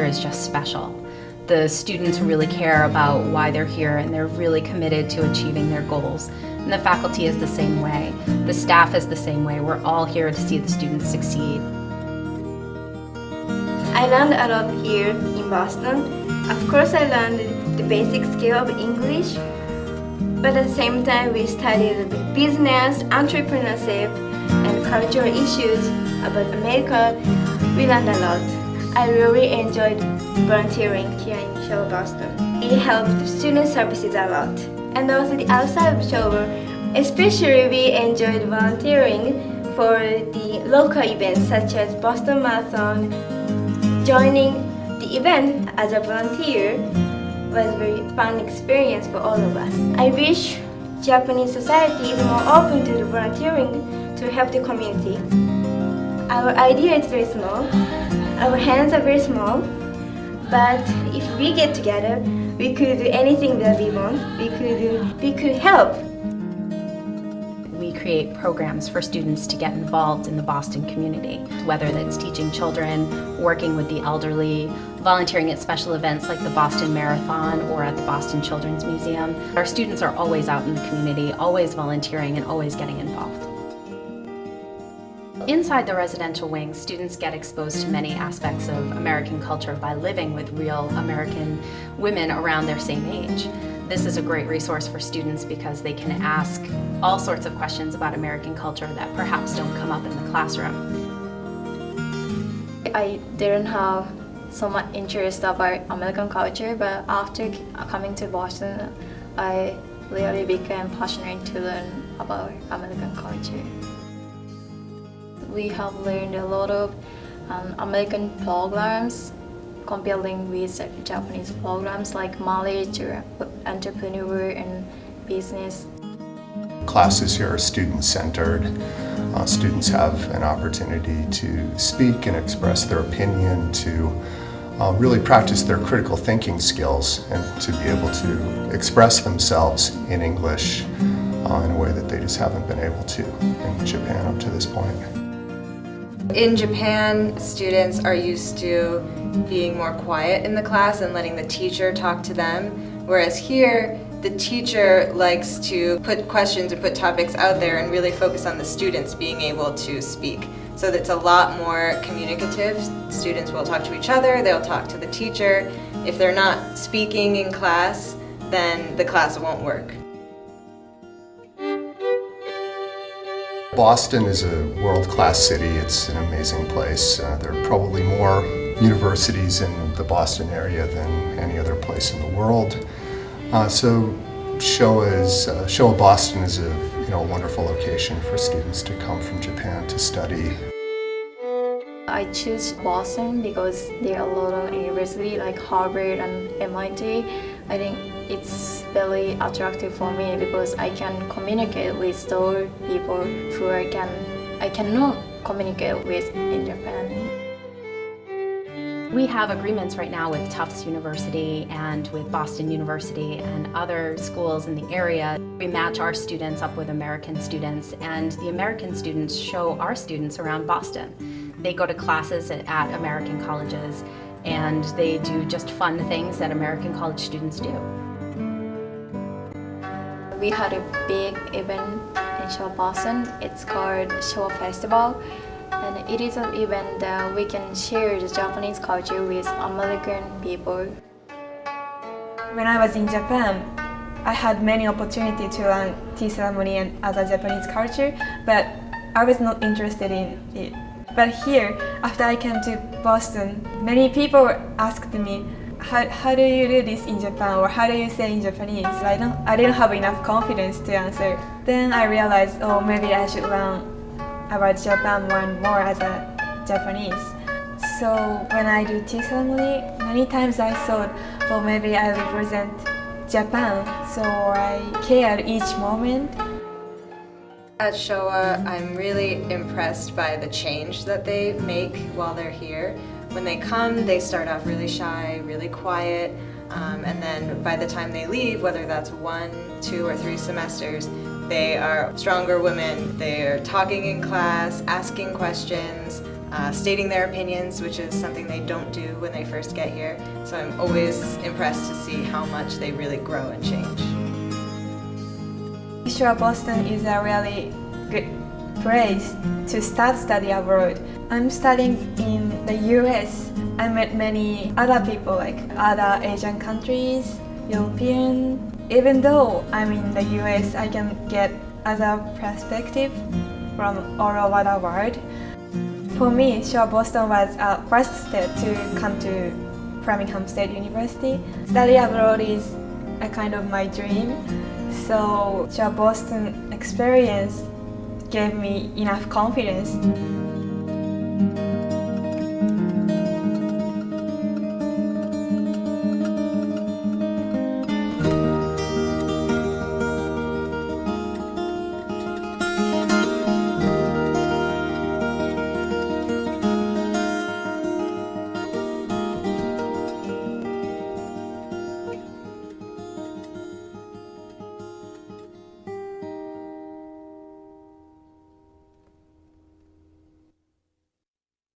here is just special. The students really care about why they're here, and they're really committed to achieving their goals. And the faculty is the same way. The staff is the same way. We're all here to see the students succeed. I learned a lot here in Boston. Of course, I learned the basic skill of English, but at the same time, we studied business, entrepreneurship, and cultural issues about America. We learned a lot. I really enjoyed volunteering here in Showa Boston. It helped student services a lot. And also the outside of Showa, especially we enjoyed volunteering for the local events such as Boston Marathon. Joining the event as a volunteer was a very fun experience for all of us. I wish Japanese society is more open to the volunteering to help the community. Our idea is very small. Our hands are very small, but if we get together, we could do anything that we want. We could help. We create programs for students to get involved in the Boston community, whether that's teaching children, working with the elderly, volunteering at special events like the Boston Marathon or at the Boston Children's Museum. Our students are always out in the community, always volunteering and always getting involved. Inside the residential wing, students get exposed to many aspects of American culture by living with real American women around their same age. This is a great resource for students because they can ask all sorts of questions about American culture that perhaps don't come up in the classroom. I didn't have so much interest about American culture, but after coming to Boston, I really became passionate to learn about American culture. We have learned a lot of American programs comparing with Japanese programs like marriage or entrepreneur and business. Classes here are student-centered. Students have an opportunity to speak and express their opinion, to really practice their critical thinking skills, and to be able to express themselves in English in a way that they just haven't been able to in Japan up to this point. In Japan, students are used to being more quiet in the class and letting the teacher talk to them, whereas here, the teacher likes to put questions and put topics out there and really focus on the students being able to speak. So that's a lot more communicative. Students will talk to each other, they'll talk to the teacher. If they're not speaking in class, then the class won't work. Boston is a world-class city. It's an amazing place. There are probably more universities in the Boston area than any other place in the world. So Showa Boston is a wonderful location for students to come from Japan to study. I choose Boston because there are a lot of universities like Harvard and MIT. I think it's very attractive for me because I can communicate with those people who I cannot communicate with in Japan. We have agreements right now with Tufts University and with Boston University and other schools in the area. We match our students up with American students, and the American students show our students around Boston. They go to classes at American colleges, and they do just fun things that American college students do. We had a big event in Showa Boston. It's called Showa Festival. And it is an event that we can share the Japanese culture with American people. When I was in Japan, I had many opportunities to learn tea ceremony and other Japanese culture, but I was not interested in it. But here, after I came to Boston, many people asked me, how do you do this in Japan, or how do you say in Japanese? I didn't have enough confidence to answer. Then I realized, maybe I should learn about Japan more and more as a Japanese. So when I do tea ceremony, many times I thought, maybe I represent Japan, so I care each moment. At Showa, I'm really impressed by the change that they make while they're here. When they come, they start off really shy, really quiet, and then by the time they leave, whether that's 1, 2, or 3 semesters, they are stronger women. They are talking in class, asking questions, stating their opinions, which is something they don't do when they first get here. So I'm always impressed to see how much they really grow and change. Showa Boston is a really good place to start study abroad. I'm studying in the US. I met many other people like other Asian countries, European. Even though I'm in the US, I can get other perspective from all over the world. For me, Showa Boston was a first step to come to Birmingham State University. Study abroad is a kind of my dream. So Showa Boston experience gave me enough confidence.